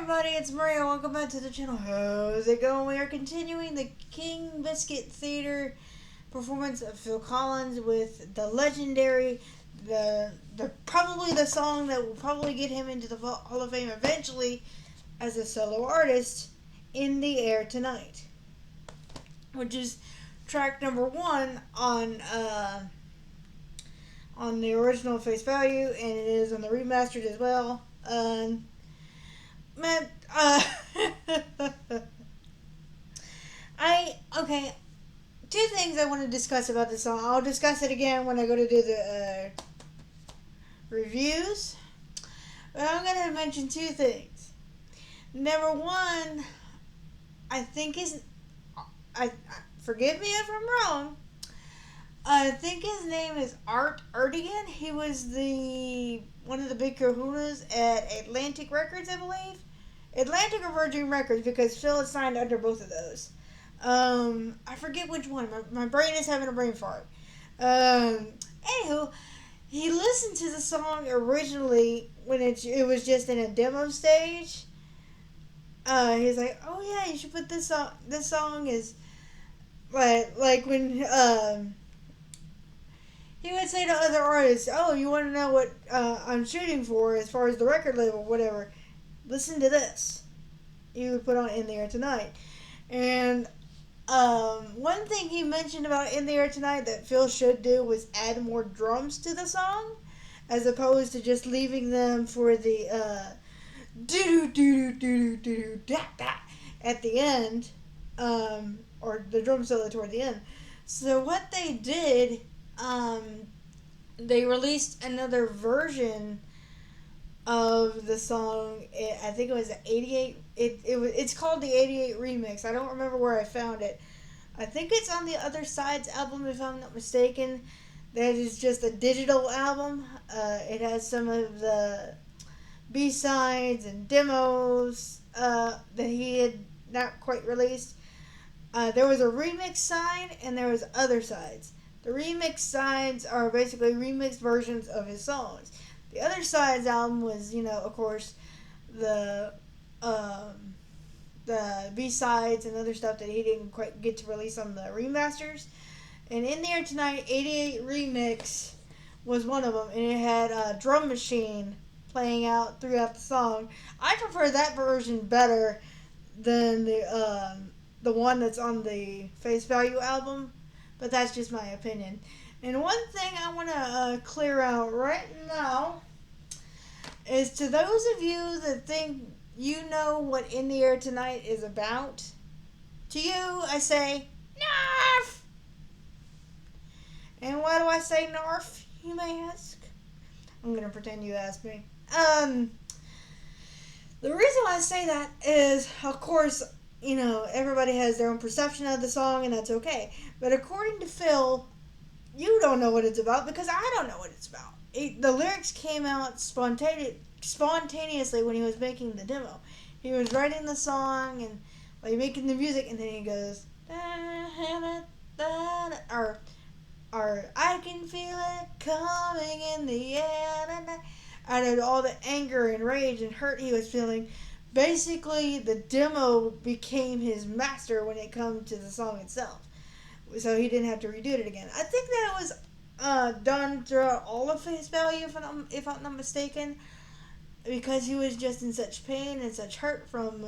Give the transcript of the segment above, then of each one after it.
everybody, it's Maria. Welcome back to the channel. How's it going? We are continuing the King Biscuit Theater performance of Phil Collins with the legendary, probably the song that will probably get him into the Hall of Fame eventually as a solo artist, In the Air Tonight, which is track number 1 on the original Face Value, and it is on the remastered as well. Man, okay, two things I want to discuss about this song. I'll discuss it again when I go to do the reviews. But I'm going to mention two things. Number one, I think forgive me if I'm wrong, I think his name is Art Erdogan. He was one of the big kahunas at Atlantic Records, I believe. Atlantic or Virgin Records, because Phil is signed under both of those. I forget which one. My brain is having a brain fart. Anywho, he listened to the song originally when it was just in a demo stage. He's like, oh yeah, you should put this song. This song is like when he would say to other artists, oh, you want to know what I'm shooting for as far as the record label, whatever, listen to this. He would put on In the Air Tonight. And one thing he mentioned about In the Air Tonight that Phil should do was add more drums to the song, as opposed to just leaving them for the do-do-do-do-do-do-do-da-da at the end, or the drum solo toward the end. So what they did, they released another version of the song. I think it was the 88. It's called the 88 remix. I don't remember where I found it. I think it's on the Other Sides album, if I'm not mistaken. That is just a digital album. It has some of the B-sides and demos that he had not quite released. There was a remix side and there was other sides. The remix sides are basically remixed versions of his songs. The Other Sides album was, of course, the B-sides and other stuff that he didn't quite get to release on the remasters. And In the Air Tonight 88 remix was one of them, and it had a drum machine playing out throughout the song. I prefer that version better than the one that's on the Face Value album, but that's just my opinion. And one thing I want to clear out right now is, to those of you that think you know what In the Air Tonight is about, to you I say, Narf! And why do I say Narf, you may ask? I'm going to pretend you asked me. The reason why I say that is, of course, everybody has their own perception of the song, and that's okay. But according to Phil, you don't know what it's about, because I don't know what it's about. The lyrics came out spontaneously when he was making the demo. He was writing the song and making the music, and then he goes, or I can feel it coming in the air. Out of all the anger and rage and hurt he was feeling, basically the demo became his master when it comes to the song itself. So he didn't have to redo it again. I think that it was done throughout all of Face Value, if I'm not mistaken, because he was just in such pain and such hurt from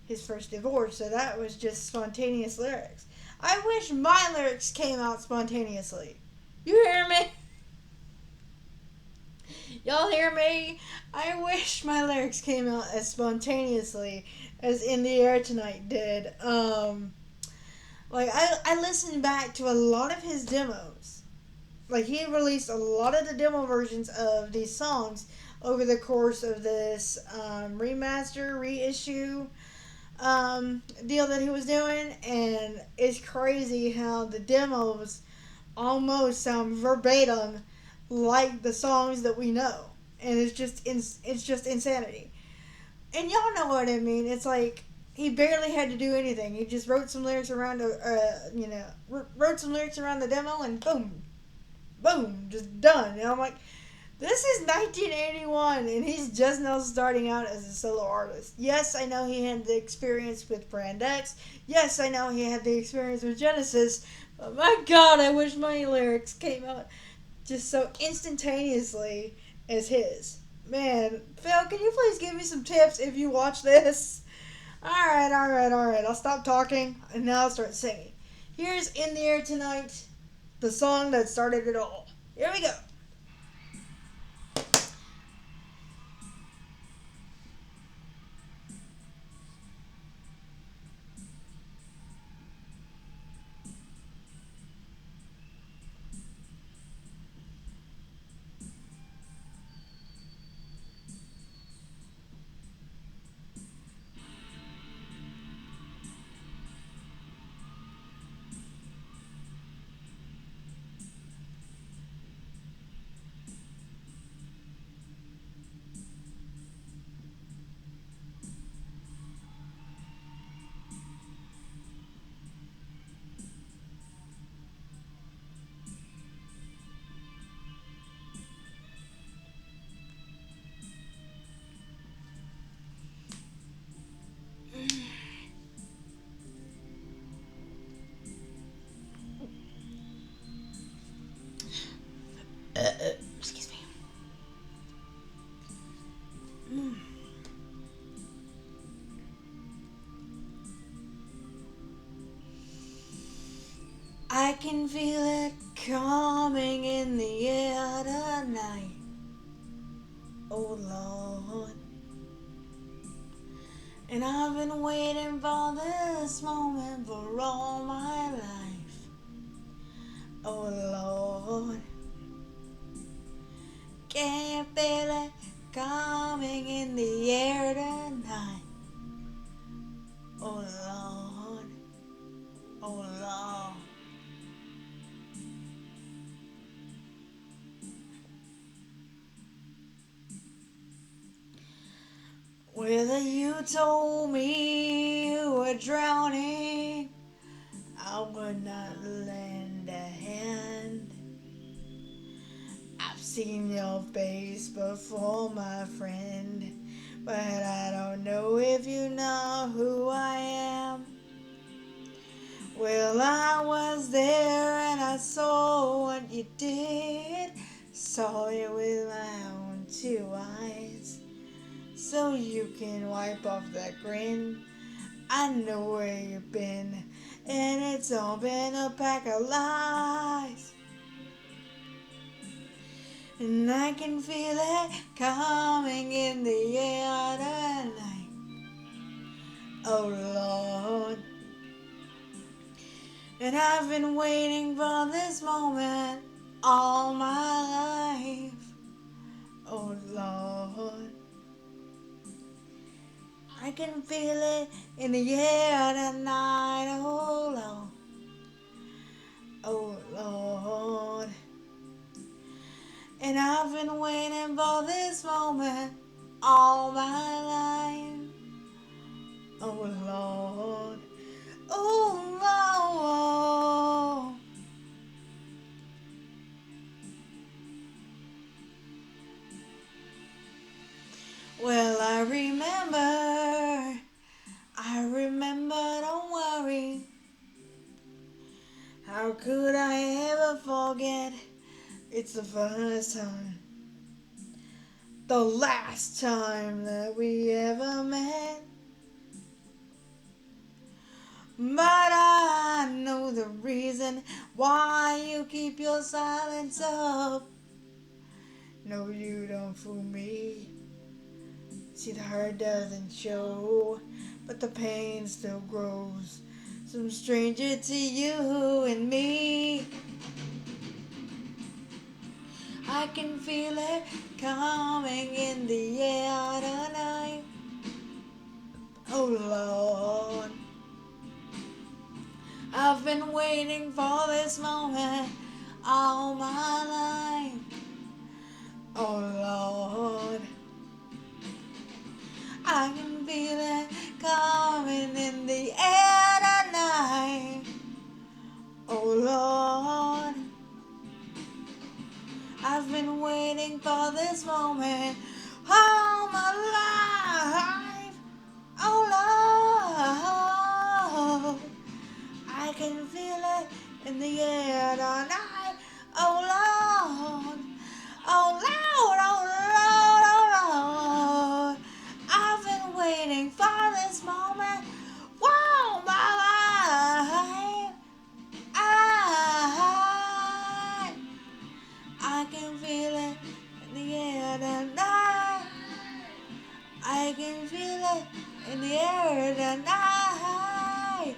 his first divorce. So that was just spontaneous lyrics. I wish my lyrics came out spontaneously. You hear me? Y'all hear me? I wish my lyrics came out as spontaneously as In the Air Tonight did. I listened back to a lot of his demos. He released a lot of the demo versions of these songs over the course of this remaster, reissue deal that he was doing, and it's crazy how the demos almost sound verbatim like the songs that we know, and it's just insanity. And y'all know what I mean. It's like he barely had to do anything. He just wrote some lyrics around wrote some lyrics around the demo, and boom, boom, just done. And I'm like, This is 1981, and he's just now starting out as a solo artist. Yes, I know he had the experience with Brand X. Yes, I know he had the experience with Genesis. But my God, I wish my lyrics came out just so instantaneously as his. Man, Phil, can you please give me some tips if you watch this? Alright. I'll stop talking and now I'll start singing. Here's In the Air Tonight, the song that started it all. Here we go. Excuse me. I can feel it coming in the air tonight. Oh Lord. And I've been waiting for this moment for all my life. Oh Lord. Can you feel it coming in the air tonight? Oh Lord. Oh Lord. Whether you told me you were drowning, I would not lend a hand. I've seen your face before, my friend, but I don't know if you know who I am. Well, I was there and I saw what you did. Saw you with my own two eyes. So you can wipe off that grin. I know where you've been, and it's all been a pack of lies. And I can feel it coming in the air tonight. Oh Lord. And I've been waiting for this moment all my life. Oh Lord. I can feel it in the air tonight. Oh Lord. Oh Lord. And I've been waiting for this moment all my life. Oh Lord. Oh Lord. Well, I remember, don't worry. How could I ever forget? It's the first time, the last time that we ever met. But I know the reason why you keep your silence up. No, you don't fool me. See, the hurt doesn't show, but the pain still grows. Some stranger to you and me. I can feel it coming in the air tonight. Oh Lord. I've been waiting for this moment all my life. Oh Lord. I can feel it coming in the air tonight. Oh Lord. I've been waiting for this moment all my life. Oh Lord, I can feel it in the air tonight. Oh Lord, oh Lord, oh Lord, oh Lord. I've been waiting for this moment. Whoa, my life. I can feel it in the air tonight. I can feel it in the air tonight.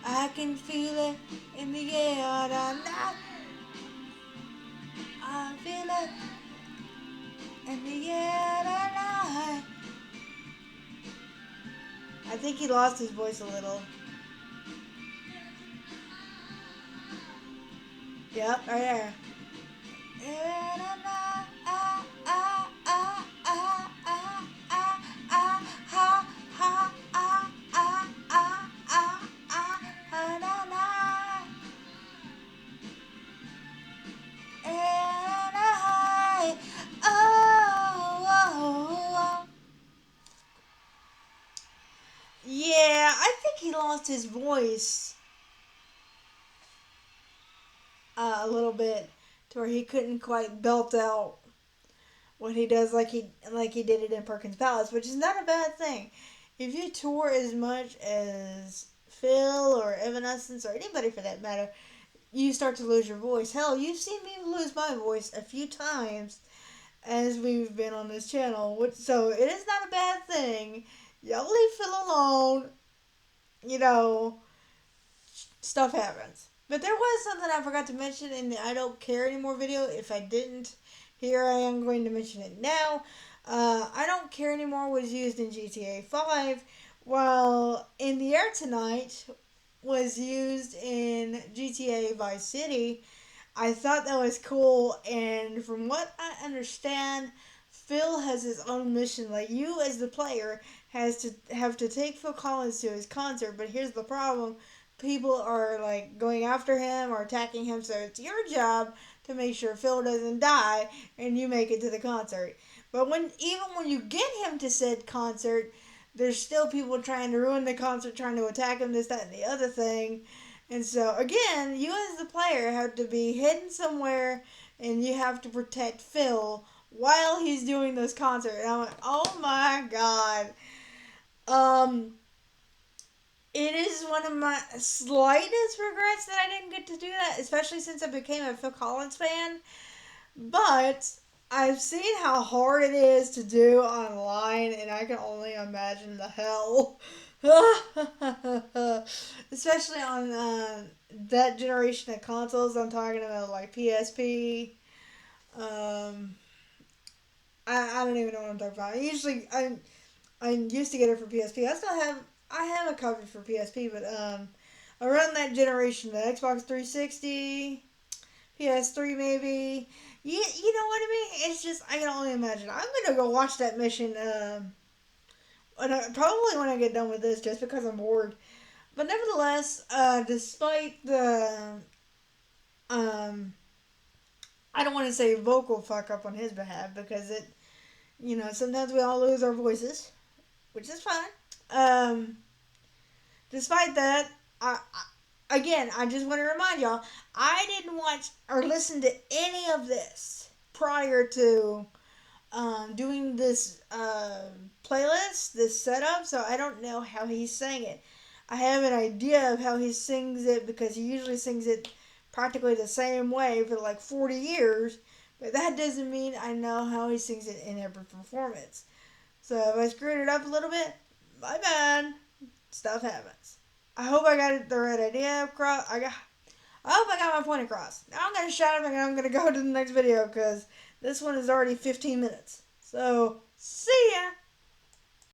I can feel it in the air tonight. I feel it in the air tonight. I think he lost his voice a little. Yep, right there. Yeah, I think he lost his voice a little bit to where he couldn't quite belt out what he does like he did it in Perkins Palace, which is not a bad thing. If you tour as much as Phil or Evanescence or anybody for that matter, you start to lose your voice. Hell, you've seen me lose my voice a few times as we've been on this channel, so it is not a bad thing. Y'all leave Phil alone. You know, stuff happens. But there was something I forgot to mention in the I Don't Care Anymore video. If I didn't, here I am going to mention it now. I Don't Care Anymore was used in GTA 5, while In the Air Tonight was used in GTA Vice City. I thought that was cool, and from what I understand, Phil has his own mission. Like, you as the player have to take Phil Collins to his concert, but here's the problem: people are like going after him or attacking him, so it's your job to make sure Phil doesn't die and you make it to the concert. But even when you get him to said concert, there's still people trying to ruin the concert, trying to attack him, this, that, and the other thing. And so again, you as the player have to be hidden somewhere, and you have to protect Phil while he's doing this concert. And I'm like, oh my god. Um, it is one of my slightest regrets that I didn't get to do that, especially since I became a Phil Collins fan. But I've seen how hard it is to do online, and I can only imagine the hell. Especially on that generation of consoles. I'm talking about like PSP. Um, I don't even know what I'm talking about. I used to get it for PSP. I have a copy for PSP, but around that generation, the Xbox 360, PS3 maybe. You know what I mean? It's just I can only imagine. I'm gonna go watch that mission. Probably when I get done with this, just because I'm bored. But nevertheless, despite the um, I don't want to say vocal fuck up on his behalf because sometimes we all lose our voices, which is fine. Um, Despite that, I just want to remind y'all, I didn't watch or listen to any of this prior to doing this playlist, this setup, so I don't know how he sang it. I have an idea of how he sings it because he usually sings it practically the same way for like 40 years, but that doesn't mean I know how he sings it in every performance. So if I screwed it up a little bit, my bad. Stuff happens. I hope I got the right idea across. I hope I got my point across. Now I'm gonna shut up and I'm gonna go to the next video because this one is already 15 minutes. So see ya.